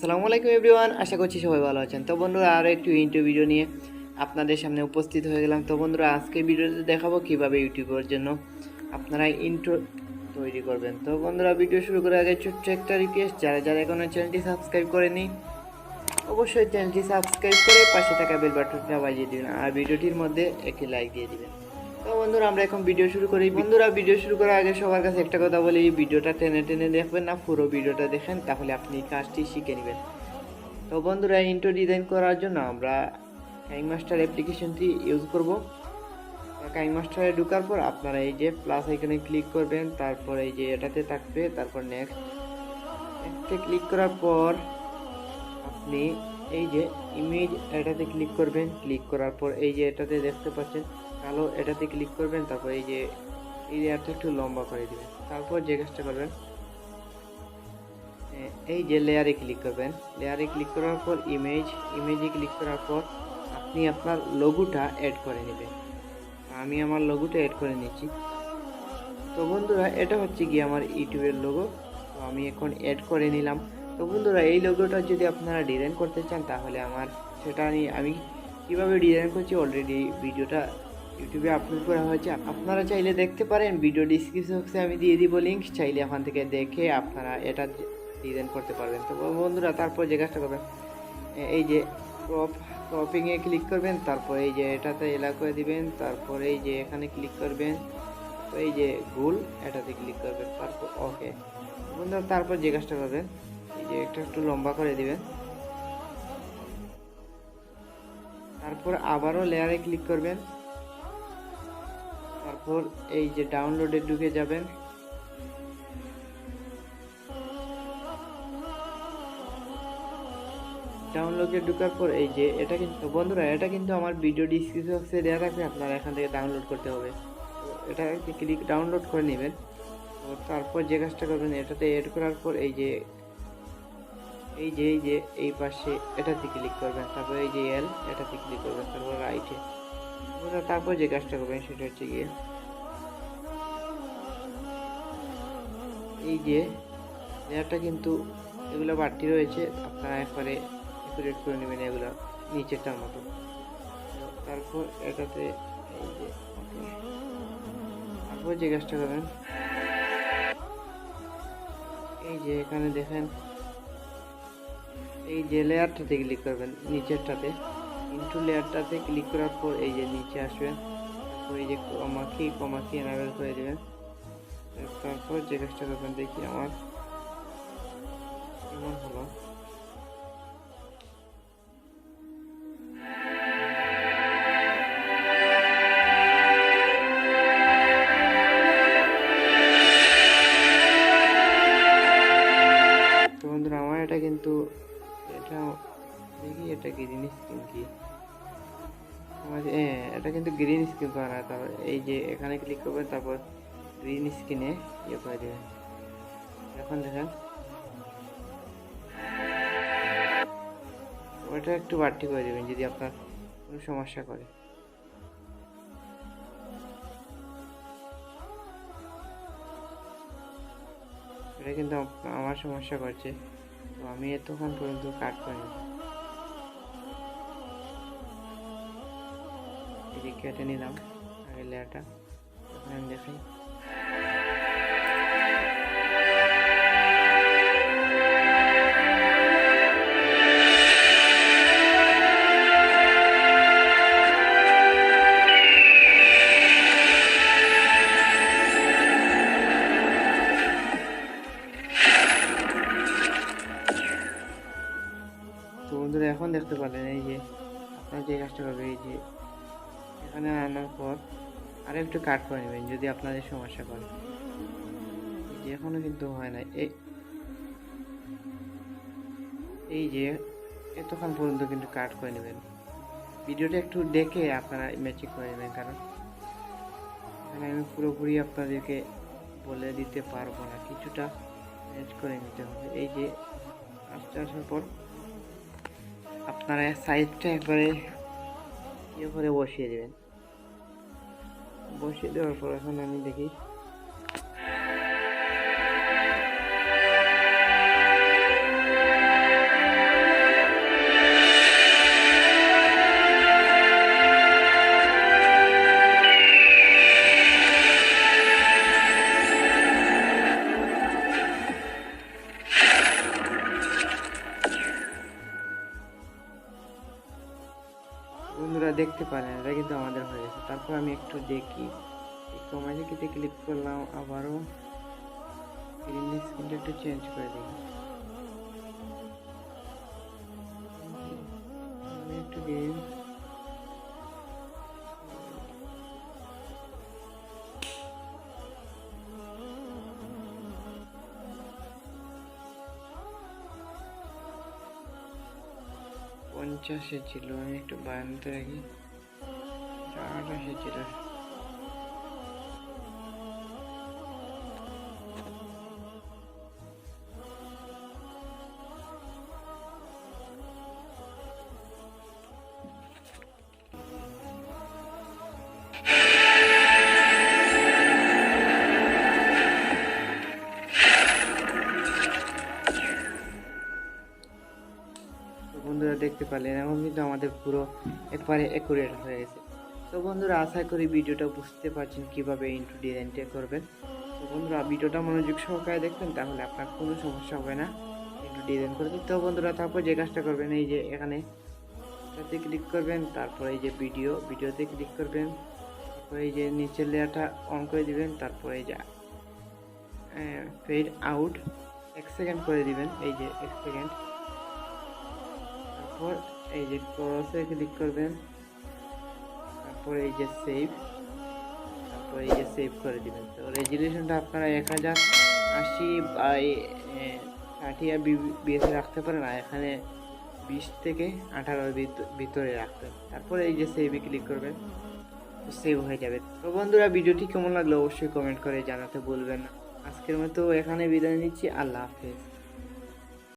আসসালামু আলাইকুম এভরিওয়ান, আশা করছি সবাই ভালো আছেন। তো বন্ধুরা, আরও একটু ইন্টারভিউ ভিডিও নিয়ে আপনাদের সামনে উপস্থিত হয়ে গেলাম। তো বন্ধুরা, আজকে ভিডিওতে দেখাবো কিভাবে ইউটিউবের জন্য আপনারা ইন্ট্রো তৈরি করবেন। তো বন্ধুরা, ভিডিও শুরু করার আগে ছোট্ট একটা রিকোয়েস্ট, যারা এখনো চ্যানেলটি সাবস্ক্রাইব করেনি অবশ্যই চ্যানেলটি সাবস্ক্রাইব করে পাশে থাকা বেল বাটনটা বাজিয়ে দিবেন আর ভিডিওটির মধ্যে একটি লাইক দিয়ে দিবেন। তো বন্ধুরা, আমরা এখন ভিডিও শুরু করি। বন্ধুরা, ভিডিও শুরু করার আগে সবার কাছে একটা কথা বলি, ভিডিওটা টেনে টেনে দেখবেন না, পুরো ভিডিওটা দেখেন, তাহলে আপনি কাজটি শিখে নেবেন। তো বন্ধুরা, ইন্ট্রো ডিজাইন করার জন্য আমরা কাইনমাস্টার অ্যাপ্লিকেশনটি ইউজ করব। কাইনমাস্টারে ঢোকার পর আপনারা এই যে প্লাস আইকনে ক্লিক করবেন, তারপর এই যে এটাতে থাকবে, তারপর নেক্সটে ক্লিক করার পর আপনি এই যে ইমেজ এটাতে ক্লিক করবেন। ক্লিক করার পর এই যে এটাতে দেখতে পাচ্ছেন কালো, এটাতে ক্লিক করবেন। তারপর এই যে এই লেয়ারটা একটু লম্বা করে দিবেন। তারপর যে কাজটা করবেন, এই যে লেয়ারে ক্লিক করবেন। লেয়ারে ক্লিক করার পর ইমেজে ক্লিক করার পর আপনি আপনার লোগোটা অ্যাড করে নেবেন। আমি আমার লোগোটা অ্যাড করে নিচ্ছি। তো বন্ধুরা, এটা হচ্ছে কি আমার ইউটিউবের লোগো। তো আমি এখন অ্যাড করে নিলাম। তো বন্ধুরা, এই লোগোটা যদি আপনারা ডিজাইন করতে চান তাহলে সেটা নিয়ে আমি কিভাবে ডিজাইন করছি অলরেডি ভিডিওটা ইউটিউবে আপলোড করা হয়েছে, আপনারা চাইলে দেখতে পারেন। ভিডিও ডিসক্রিপশন বক্সে আমি দিয়ে দিব লিঙ্ক, চাইলে ওখান থেকে দেখে আপনারা এটা ডিজাইন করতে পারবেন। তো বন্ধুরা, তারপর যে কাজটা করবেন, এই যে ক্রপিংয়ে ক্লিক করবেন। তারপর এই যে এটাতে এলা করে দিবেন। তারপর এই যে এখানে ক্লিক করবেন, তো এই যে গোল এটাতে ক্লিক করবেন। তারপর ওকে। বন্ধুরা, তারপর যে কাজটা করবেন, এই যে একটু লম্বা করে দিবেন। তারপর আবারও লেয়ারে ক্লিক করবেন। তারপর এই যে ডাউনলোডে ঢুকে যাবেন। ডাউনলোডে ঢোকার পর এই যে এটা কিন্তু বন্ধুরা, এটা কিন্তু আমার ভিডিও ডিসক্রিপশন বক্সে দেওয়া থাকবে, আপনারা এখান থেকে ডাউনলোড করতে হবে। তো এটা ক্লিক ডাউনলোড করে নেবেন। তো তারপর যে কাজটা করবেন, এটাতে এড করার পর এই যে এই পাশে এটাতে ক্লিক করবেন। তারপর এই যে এটাতে ক্লিক করবেন। তারপর রাইটে। তারপর যে কাজটা করবেন সেটা হচ্ছে গিয়ে এই যে লেয়ারটা কিন্তু এগুলো বাড়তি রয়েছে, আপনারা একবারে অ্যাকুরেট করে নেবেন এগুলো নিচেরটার মতো। তারপর এটাতে এই যে তারপর যে কাজটা করবেন, এই যে এখানে দেখেন এই যে লেয়ারটাতে ক্লিক করবেন, নিচেরটাতে ইনটু লেয়ারটাতে ক্লিক করার পর এই যে নিচে আসবেন। তারপর এই যে কমাকি এনাবেল করে দেবেন। তারপর যে কাজটা করবেন, দেখি আমার কেমন হলো। তো বন্ধুরা, আমার এটা কিন্তু এটা দেখি এটা গ্রিন স্ক্রিন কি এটা কিন্তু গ্রিন স্ক্রিন করা। তারপর এই যে এখানে ক্লিক করবেন, তারপর গ্রিন স্ক্রিনে ইয়ে করে দেবেন। এখন দেখেন ওটা একটু বাড়তি করে দেবেন যদি আপনার কোনো সমস্যা করে। এটা কিন্তু আমার সমস্যা করছে, তো আমি এতক্ষণ পর্যন্ত কাট করি। এই যে কেটে নিলাম আগে লেয়ারটা, এখন আমি দেখাই। তো বন্ধুরা, এখন দেখতে পারলেন এই যে আপনার যে কাজটা করবে, এই যে এখানে আনার পর আর একটু কাট করে নেবেন যদি আপনাদের সমস্যা করে। এই যে এখনো কিন্তু হয় না, এই যে এতক্ষণ পর্যন্ত কিন্তু কাট করে নেবেন। ভিডিওটা একটু দেখে আপনারা ম্যাচিং করে নেবেন, কারণ এখানে আমি পুরোপুরি আপনাদেরকে বলে দিতে পারবো না, কিছুটা ম্যাচ করে নিতে হবে। এই যে আসার পর আপনারা সাইজটা একবারে ইয়ে করে বসিয়ে দেবেন। বসিয়ে দেওয়ার পর এখন আমি দেখি বন্ধুরা দেখতে পারেন এটা কিন্তু আমাদের হয়ে গেছে। তারপর আমি একটু দেখি এই ক্রোমাটিতে ক্লিক করলাম, আবারও গ্রিন স্ক্রিনটা একটু চেঞ্জ করে দিই। আমি একটু গ্রিন পঞ্চাশে ছিল, আমি একটু বাড়াতে রাখি, 88 ছিল। বন্ধুরা দেখতে পারলেন এখন কিন্তু আমাদের পুরো একবারে অ্যাকুরেট হয়ে গেছে। তো বন্ধুরা আশা করি ভিডিওটা বুঝতে পারছেন কিভাবে ইন্ট্রো ডিজাইনটা করবেন। তো বন্ধুরা ভিডিওটা মনোযোগ সহকারে দেখবেন, তাহলে আপনার কোনো সমস্যা হবে না ইন্ট্রো ডিজাইন করতে। তো বন্ধুরা তারপর যে কাজটা করবেন, এই যে এখানে এটাতে ক্লিক করবেন, তারপর এই যে ভিডিওতে ক্লিক করবেন, তারপর এই যে নিচের লেয়ারটা অন করে দিবেন, তারপর এই যে ফেড আউট 1 সেকেন্ড করে দিবেন, এই যে 1 সেকেন্ড। তারপর এই যে ক্রসে ক্লিক করবেন, তারপর এই যে সেভ, তারপর এই যে সেভ করে দিবেন। তো রেজুলেশনটা আপনারা 1080 বাই 30 আর বিএস রাখতে পারেন, আর এখানে 20 থেকে 18 ভিতরে রাখবেন। তারপর এই যে সেভে ক্লিক করবেন, সেভ হয়ে যাবে। তো বন্ধুরা ভিডিওটি কেমন লাগলো অবশ্যই কমেন্ট করে জানাতে ভুলবেন না। আজকের মতো এখানে বিদায় নিচ্ছি, আল্লাহ হাফেজ।